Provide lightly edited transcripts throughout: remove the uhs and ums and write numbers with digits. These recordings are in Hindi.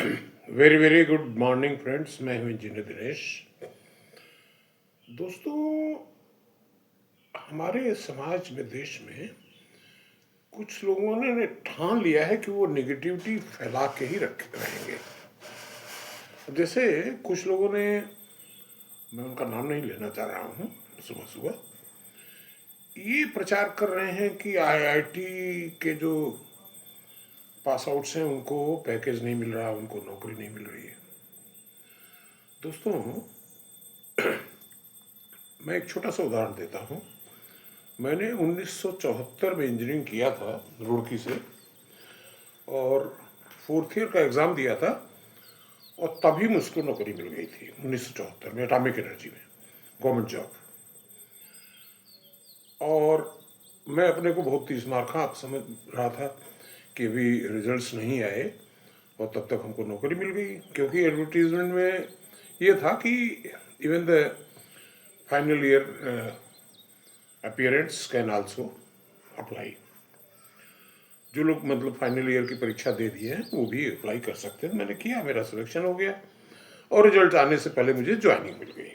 Very very good morning friends. मैं हूं इंजीनियर दिनेश। दोस्तों, हमारे समाज में, देश में कुछ लोगों ने ठान लिया है कि वो नेगेटिविटी फैला के ही रखे रहेंगे। जैसे कुछ लोगों ने, मैं उनका नाम नहीं लेना चाह रहा हूं, सुबह सुबह ये प्रचार कर रहे हैं कि आईआईटी के जो पास आउट्स हैं उनको पैकेज नहीं मिल रहा, उनको नौकरी नहीं मिल रही है। दोस्तों, मैं एक छोटा सा उदाहरण देता हूँ। मैंने 1974 में इंजीनियरिंग किया था रुड़की से, और फोर्थ ईयर का एग्ज़ाम दिया था, और तभी मुझको नौकरी मिल गई थी 1974 में एटॉमिक एनर्जी में, गवर्नमेंट जॉब। और मैं अपने को बहुत 30 मार्का समझ रहा था कि अभी रिजल्ट्स नहीं आए और तब तक हमको नौकरी मिल गई, क्योंकि एडवर्टीजमेंट में ये था कि even the final year appearance can also apply. जो लोग मतलब फाइनल ईयर की परीक्षा दे दिए हैं वो भी अप्लाई कर सकते हैं। मैंने किया, मेरा सिलेक्शन हो गया, और रिजल्ट आने से पहले मुझे ज्वाइनिंग मिल गई।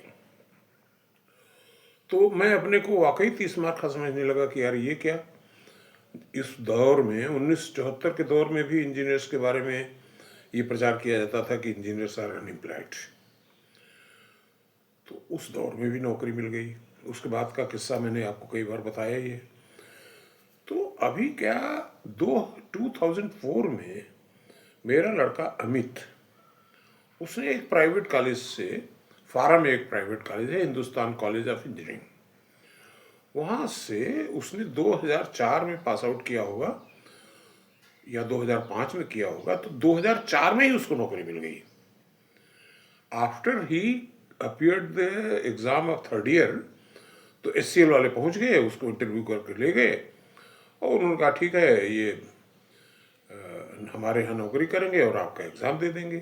तो मैं अपने को वाकई 30 मार्क का समझने लगा कि यार ये क्या। इस दौर में 1974 के दौर में भी इंजीनियर्स के बारे में ये प्रचार किया जाता था कि इंजीनियर्स आर अनएम्प्लॉयड। तो उस दौर में भी नौकरी मिल गई। उसके बाद का किस्सा मैंने आपको कई बार बताया ही है। तो अभी क्या, 2004 में मेरा लड़का अमित, उसने एक प्राइवेट कॉलेज से, फारा में एक प्राइवेट कॉलेज है, हिंदुस्तान कॉलेज ऑफ इंजीनियरिंग, वहाँ से उसने 2004 में पास आउट किया होगा या 2005 में किया होगा। तो 2004 में ही उसको नौकरी मिल गई। After he appeared the exam of third year, तो एचसीएल वाले पहुँच गए, उसको इंटरव्यू करके ले गए, और उन्होंने कहा ठीक है, ये हमारे यहाँ नौकरी करेंगे और आपका एग्ज़ाम दे देंगे।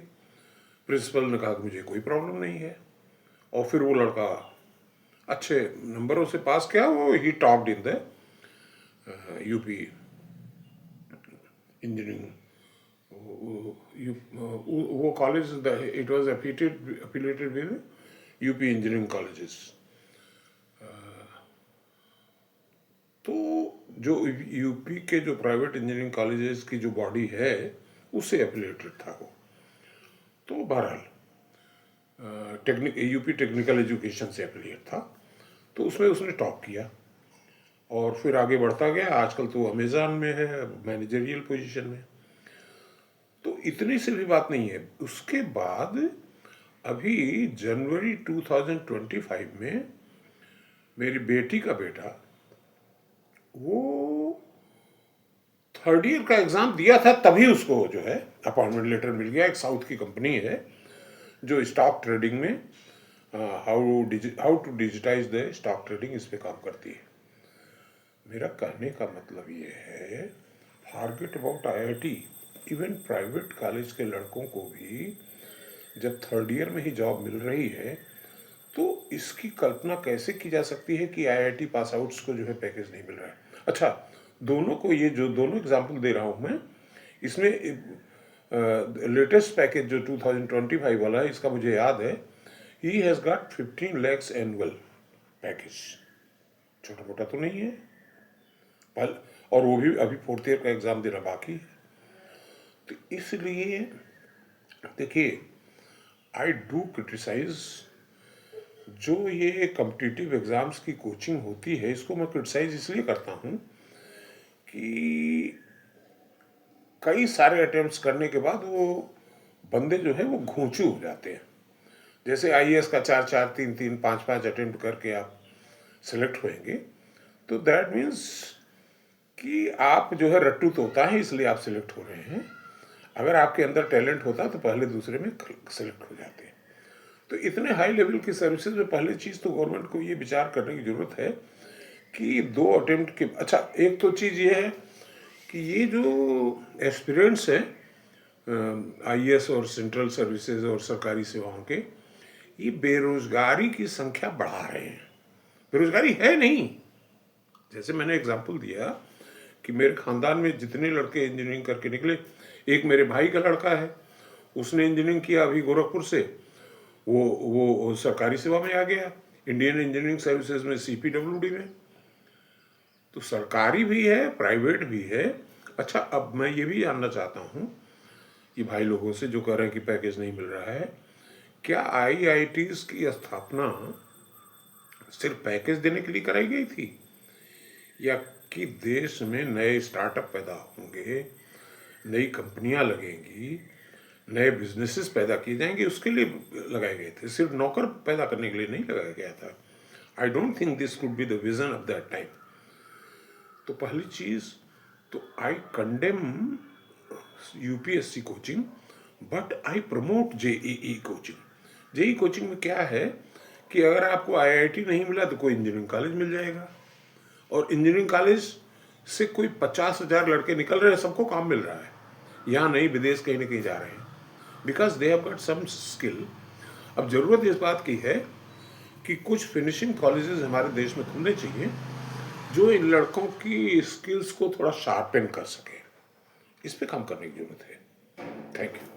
प्रिंसिपल ने कहा कि मुझे कोई प्रॉब्लम नहीं है, और फिर वो लड़का अच्छे नंबरों से पास किया। वो ही topped in the UP engineering. वो college, it was affiliated with UP engineering colleges. तो जो यूपी के जो प्राइवेट इंजीनियरिंग कॉलेजेस की जो बॉडी है उससे एफिलिएटेड था वो। तो बहरहाल यूपी टेक्निकल एजुकेशन से एफिलिएट था, तो उसमें उसने टॉप किया और फिर आगे बढ़ता गया। आजकल तो अमेज़ॉन में है, मैनेजरियल पोजीशन में। तो इतनी सी भी बात नहीं है। उसके बाद अभी जनवरी 2025 में मेरी बेटी का बेटा, वो थर्ड ईयर का एग्ज़ाम दिया था, तभी उसको जो है अपॉइंटमेंट लेटर मिल गया। एक साउथ की कंपनी है जो स्टॉक ट्रेडिंग में how to digitise the stock trading, इस पे काम करती है। मेरा कहने का मतलब ये है, forget about IIT, even private college के लड़कों को भी जब थर्ड ईयर में ही जॉब मिल रही है, तो इसकी कल्पना कैसे की जा सकती है कि आईआईटी पास आउट्स को जो है पैकेज नहीं मिल रहा है। अच्छा, दोनों को, ये जो दोनों एग्जाम्पल दे रहा हूँ मैं, इसमें लेटेस्ट पैकेज जो 2025 वाला है, इसका मुझे याद है, he has got 15 lakhs annual package. छोटा मोटा तो नहीं है, और वो भी अभी फोर्थ ईयर का एग्ज़ाम देना बाकी है। तो इसलिए देखिए, आई डू क्रिटिसाइज जो ये कम्पिटिटिव एग्ज़ाम्स की कोचिंग होती है, इसको मैं क्रिटिसाइज इसलिए करता हूँ कि कई सारे अटेम्प्ट्स करने के बाद वो बंदे जो है वो घोंचू हो जाते हैं। जैसे आईएएस का 4-4, 3-3, 5-5 अटेम्प्ट करके आप सेलेक्ट होएंगे, तो दैट मीन्स कि आप जो है रट्टू तोता है, इसलिए आप सिलेक्ट हो रहे हैं। अगर आपके अंदर टैलेंट होता तो पहले दूसरे में सेलेक्ट हो जाते हैं। तो इतने हाई लेवल की सर्विसेज में पहली चीज़ तो गवर्नमेंट को ये विचार करने की ज़रूरत है कि 2 अटेम्प्ट के, अच्छा एक तो चीज़ ये है कि ये जो एस्पिरेंट्स हैं आईएएस और सेंट्रल सर्विसेज और सरकारी सेवाओं के, ये बेरोजगारी की संख्या बढ़ा रहे हैं। बेरोजगारी है नहीं। जैसे मैंने एग्जांपल दिया कि मेरे ख़ानदान में जितने लड़के इंजीनियरिंग करके निकले, एक मेरे भाई का लड़का है, उसने इंजीनियरिंग किया अभी गोरखपुर से, वो सरकारी सेवा में आ गया, इंडियन इंजीनियरिंग सर्विसेज में, CPWD में। तो सरकारी भी है, प्राइवेट भी है। अच्छा, अब मैं ये भी जानना चाहता हूँ कि भाई लोगों से जो कह रहे हैं कि पैकेज नहीं मिल रहा है, क्या IITs की स्थापना सिर्फ पैकेज देने के लिए कराई गई थी, या कि देश में नए स्टार्टअप पैदा होंगे, नई कंपनियां लगेंगी, नए बिजनेसेस पैदा किए जाएंगे, उसके लिए लगाए गए थे? सिर्फ नौकर पैदा करने के लिए नहीं लगाया गया था। I don't think this could be the vision of that time. तो पहली चीज तो आई condemn UPSC coaching, but I promote JEE coaching. JEE coaching में क्या है कि अगर आपको IIT नहीं मिला तो कोई इंजीनियरिंग कॉलेज मिल जाएगा, और इंजीनियरिंग कॉलेज से कोई 50,000 लड़के निकल रहे हैं, सबको काम मिल रहा है, यहाँ नहीं विदेश कहीं ना कहीं जा रहे हैं, because they have got some skill. अब ज़रूरत इस बात की है कि कुछ फिनिशिंग कॉलेजेस हमारे देश में खुलने चाहिए जो इन लड़कों की स्किल्स को थोड़ा शार्पन कर सके। इस पे काम करने की जरूरत है। Thank you.